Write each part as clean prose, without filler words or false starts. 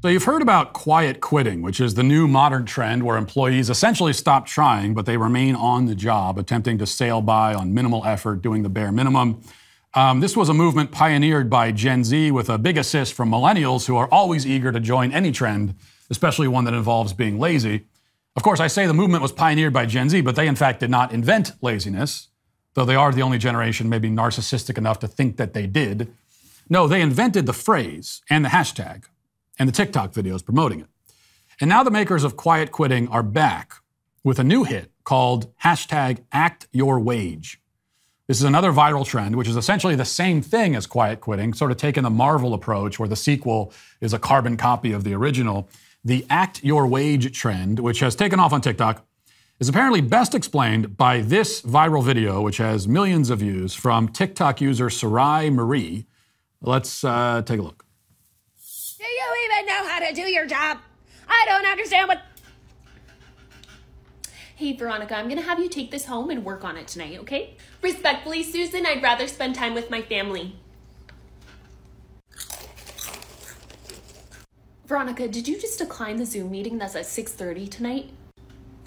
So you've heard about quiet quitting, which is the new modern trend where employees essentially stop trying, but they remain on the job, attempting to sail by on minimal effort, doing the bare minimum. This was a movement pioneered by Gen Z with a big assist from millennials who are always eager to join any trend, especially one that involves being lazy. Of course, I say the movement was pioneered by Gen Z, but they in fact did not invent laziness, though they are the only generation maybe narcissistic enough to think that they did. No, they invented the phrase and the hashtag and the TikTok videos promoting it. And now the makers of quiet quitting are back with a new hit called #ActYourWage. This is another viral trend, which is essentially the same thing as quiet quitting, sort of taking the Marvel approach where the sequel is a carbon copy of the original. The Act Your Wage trend, which has taken off on TikTok, is apparently best explained by this viral video, which has millions of views, from TikTok user Sarai Marie. Let's take a look. Do you even know how to do your job? I don't understand what... Hey, Veronica, I'm going to have you take this home and work on it tonight, okay? Respectfully, Susan, I'd rather spend time with my family. Veronica, did you just decline the Zoom meeting that's at 6:30 tonight?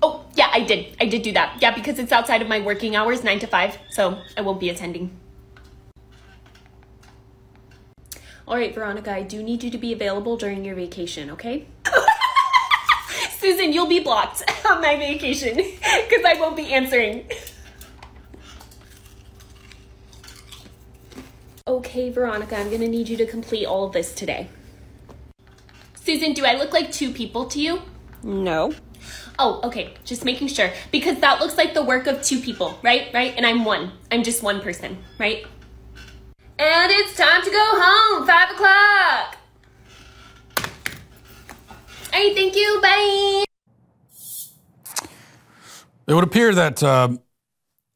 Oh, yeah, I did. I did do that. Yeah, because it's outside of my working hours, 9 to 5, so I won't be attending. All right, Veronica, I do need you to be available during your vacation, okay? Susan, you'll be blocked on my vacation because I won't be answering. Okay, Veronica, I'm gonna need you to complete all of this today. Susan, do I look like two people to you? No. Oh, okay, just making sure, because that looks like the work of two people, right? And I'm one. I'm just one person, right? And it's time to go home, 5 o'clock. All right, thank you, bye. It would appear that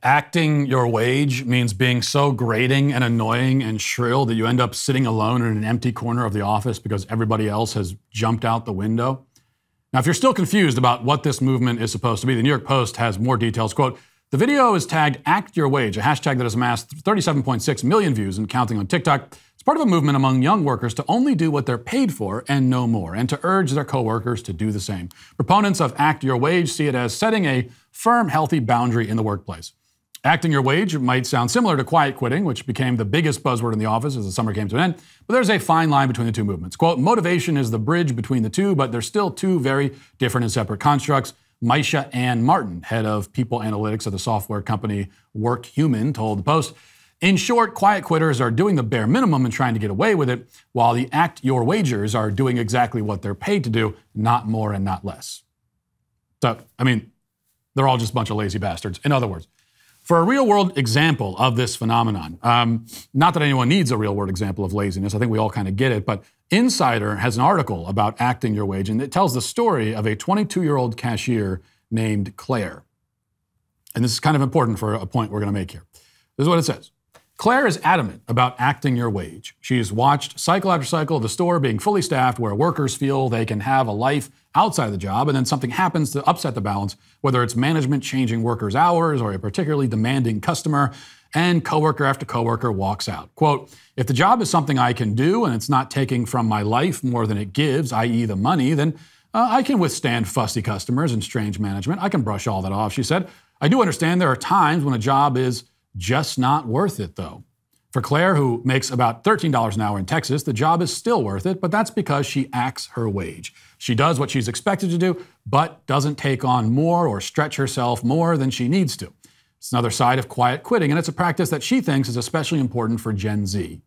acting your wage means being so grating and annoying and shrill that you end up sitting alone in an empty corner of the office because everybody else has jumped out the window. Now, if you're still confused about what this movement is supposed to be, the New York Post has more details. Quote, the video is tagged Act Your Wage, a hashtag that has amassed 37.6 million views and counting on TikTok. It's part of a movement among young workers to only do what they're paid for and no more, and to urge their coworkers to do the same. Proponents of Act Your Wage see it as setting a firm, healthy boundary in the workplace. Acting your wage might sound similar to quiet quitting, which became the biggest buzzword in the office as the summer came to an end, but there's a fine line between the two movements. Quote, motivation is the bridge between the two, but they're still two very different and separate constructs. Maisha Ann Martin, head of people analytics at the software company WorkHuman, told the Post, in short, quiet quitters are doing the bare minimum and trying to get away with it, while the Act Your Wagers are doing exactly what they're paid to do, not more and not less. So, I mean, they're all just a bunch of lazy bastards. In other words, for a real-world example of this phenomenon, not that anyone needs a real-world example of laziness, I think we all kind of get it, but Insider has an article about acting your wage, and it tells the story of a 22-year-old cashier named Claire. And this is kind of important for a point we're going to make here. This is what it says. Claire is adamant about acting your wage. She's watched cycle after cycle of the store being fully staffed where workers feel they can have a life outside of the job, and then something happens to upset the balance, whether it's management changing workers' hours or a particularly demanding customer, and coworker after coworker walks out. Quote, if the job is something I can do and it's not taking from my life more than it gives, i.e. the money, then I can withstand fussy customers and strange management. I can brush all that off, she said. I do understand there are times when a job is just not worth it, though. For Claire, who makes about $13 an hour in Texas, the job is still worth it, but that's because she acts her wage. She does what she's expected to do, but doesn't take on more or stretch herself more than she needs to. It's another side of quiet quitting, and it's a practice that she thinks is especially important for Gen Z.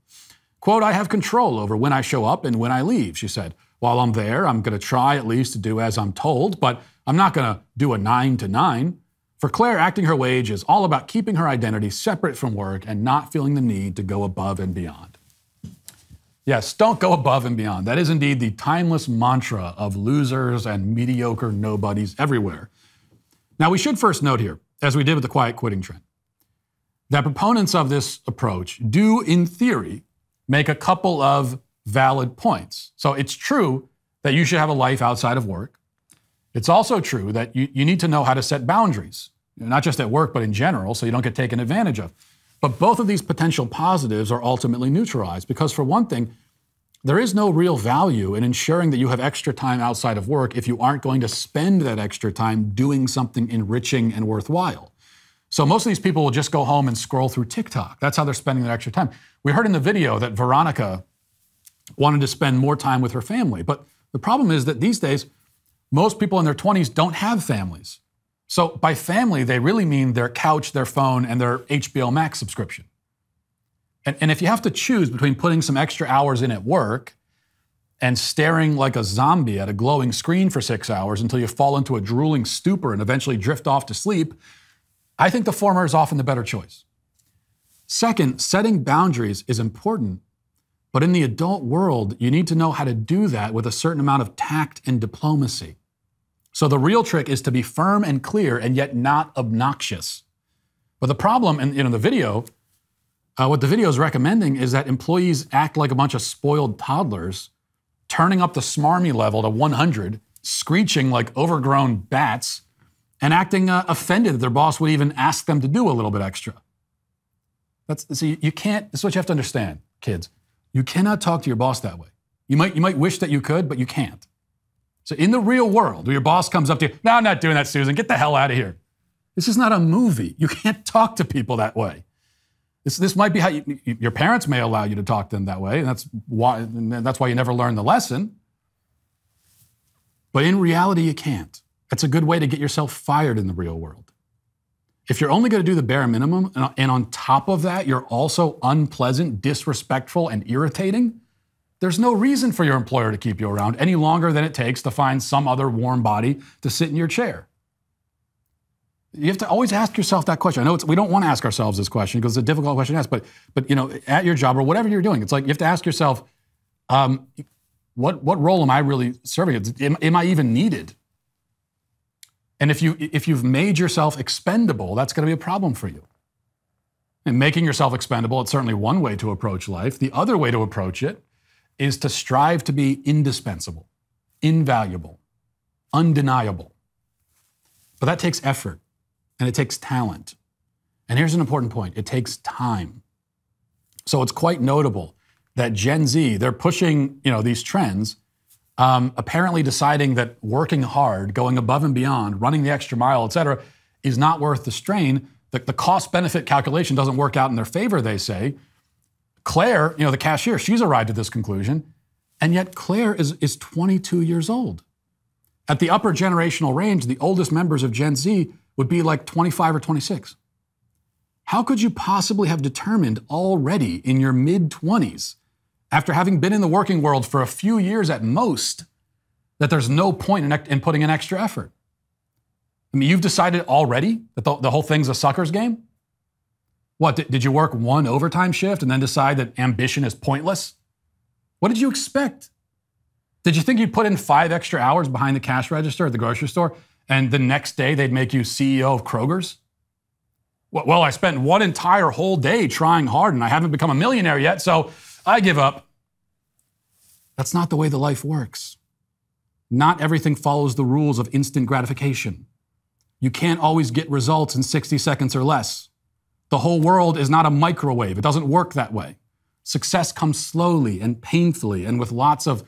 Quote, I have control over when I show up and when I leave, she said. While I'm there, I'm going to try at least to do as I'm told, but I'm not going to do a 9 to 9. For Claire, acting her wage is all about keeping her identity separate from work and not feeling the need to go above and beyond. Yes, don't go above and beyond. That is indeed the timeless mantra of losers and mediocre nobodies everywhere. Now, we should first note here, as we did with the quiet quitting trend, that proponents of this approach do, in theory, make a couple of valid points. So it's true that you should have a life outside of work. It's also true that you need to know how to set boundaries, not just at work, but in general, so you don't get taken advantage of. But both of these potential positives are ultimately neutralized because, for one thing, there is no real value in ensuring that you have extra time outside of work if you aren't going to spend that extra time doing something enriching and worthwhile. So most of these people will just go home and scroll through TikTok. That's how they're spending their extra time. We heard in the video that Veronica wanted to spend more time with her family. But the problem is that these days, most people in their 20s don't have families. So by family, they really mean their couch, their phone, and their HBO Max subscription. And if you have to choose between putting some extra hours in at work and staring like a zombie at a glowing screen for 6 hours until you fall into a drooling stupor and eventually drift off to sleep, I think the former is often the better choice. Second, setting boundaries is important, but in the adult world, you need to know how to do that with a certain amount of tact and diplomacy. So the real trick is to be firm and clear and yet not obnoxious. But the problem in the video, what the video is recommending is that employees act like a bunch of spoiled toddlers, turning up the smarmy level to 100, screeching like overgrown bats, and acting offended that their boss would even ask them to do a little bit extra. You can't, that's what you have to understand, kids. You cannot talk to your boss that way. You might wish that you could, but you can't. So in the real world, where your boss comes up to you, no, I'm not doing that, Susan, get the hell out of here. This is not a movie. You can't talk to people that way. This might be how your parents may allow you to talk to them that way, and that's why you never learn the lesson. But in reality, you can't. That's a good way to get yourself fired in the real world. If you're only going to do the bare minimum, and on top of that, you're also unpleasant, disrespectful, and irritating, there's no reason for your employer to keep you around any longer than it takes to find some other warm body to sit in your chair. You have to always ask yourself that question. I know we don't want to ask ourselves this question because it's a difficult question to ask, but at your job or whatever you're doing, it's like you have to ask yourself, what role am I really serving? Am I even needed? And if you've made yourself expendable, that's going to be a problem for you. And making yourself expendable, it's certainly one way to approach life. The other way to approach it is to strive to be indispensable, invaluable, undeniable. But that takes effort, and it takes talent. And here's an important point. It takes time. So it's quite notable that Gen Z, they're pushing these trends, apparently deciding that working hard, going above and beyond, running the extra mile, et cetera, is not worth the strain. The cost-benefit calculation doesn't work out in their favor, they say. Claire, the cashier, she's arrived at this conclusion, and yet Claire is 22 years old. At the upper generational range, the oldest members of Gen Z would be like 25 or 26. How could you possibly have determined already in your mid-20s, after having been in the working world for a few years at most, that there's no point in putting in extra effort? I mean, you've decided already that the whole thing's a sucker's game? What, did you work one overtime shift and then decide that ambition is pointless? What did you expect? Did you think you'd put in 5 extra hours behind the cash register at the grocery store and the next day they'd make you CEO of Kroger's? Well, I spent one entire whole day trying hard and I haven't become a millionaire yet, so I give up. That's not the way the life works. Not everything follows the rules of instant gratification. You can't always get results in 60 seconds or less. The whole world is not a microwave. It doesn't work that way. Success comes slowly and painfully and with lots of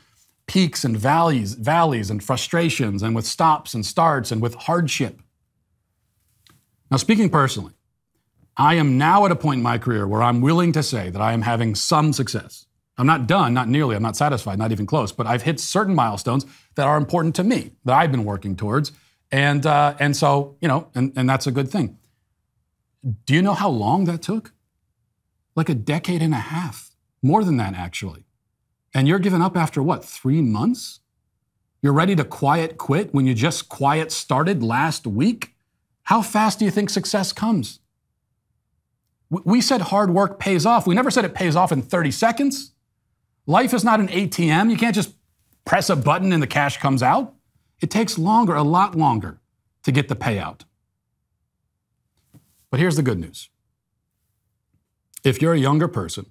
peaks and valleys and frustrations and with stops and starts and with hardship. Now, speaking personally, I am now at a point in my career where I'm willing to say that I am having some success. I'm not done, not nearly, I'm not satisfied, not even close, but I've hit certain milestones that are important to me, that I've been working towards, and so, and that's a good thing. Do you know how long that took? Like a decade and a half. More than that, actually. And you're giving up after what, 3 months? You're ready to quiet quit when you just quiet started last week? How fast do you think success comes? We said hard work pays off. We never said it pays off in 30 seconds. Life is not an ATM. You can't just press a button and the cash comes out. It takes longer, a lot longer, to get the payout. But here's the good news. If you're a younger person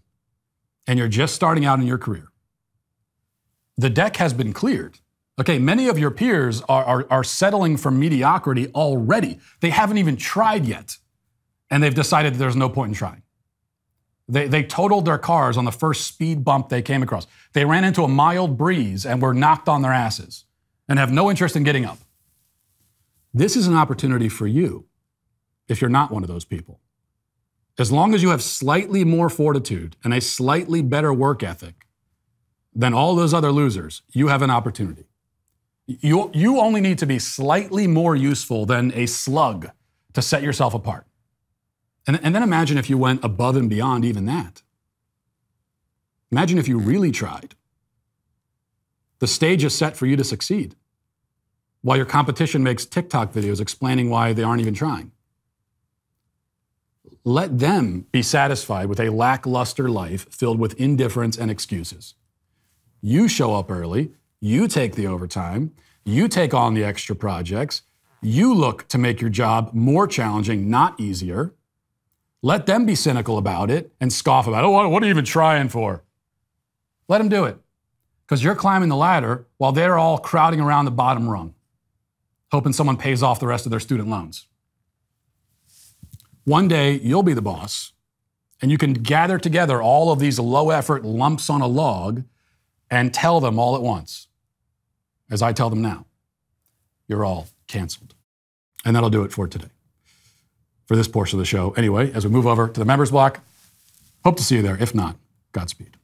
and you're just starting out in your career, the deck has been cleared. Okay, many of your peers are settling for mediocrity already. They haven't even tried yet, and they've decided that there's no point in trying. They totaled their cars on the first speed bump they came across. They ran into a mild breeze and were knocked on their asses and have no interest in getting up. This is an opportunity for you if you're not one of those people. As long as you have slightly more fortitude and a slightly better work ethic than all those other losers, you have an opportunity. You only need to be slightly more useful than a slug to set yourself apart. And then imagine if you went above and beyond even that. Imagine if you really tried. The stage is set for you to succeed, while your competition makes TikTok videos explaining why they aren't even trying. Let them be satisfied with a lackluster life filled with indifference and excuses. You show up early, you take the overtime, you take on the extra projects, you look to make your job more challenging, not easier. Let them be cynical about it and scoff about it. Oh, what are you even trying for? Let them do it. Because you're climbing the ladder while they're all crowding around the bottom rung, hoping someone pays off the rest of their student loans. One day, you'll be the boss, and you can gather together all of these low-effort lumps on a log and tell them all at once, as I tell them now, you're all canceled. And that'll do it for today, for this portion of the show. Anyway, as we move over to the members block, hope to see you there. If not, Godspeed.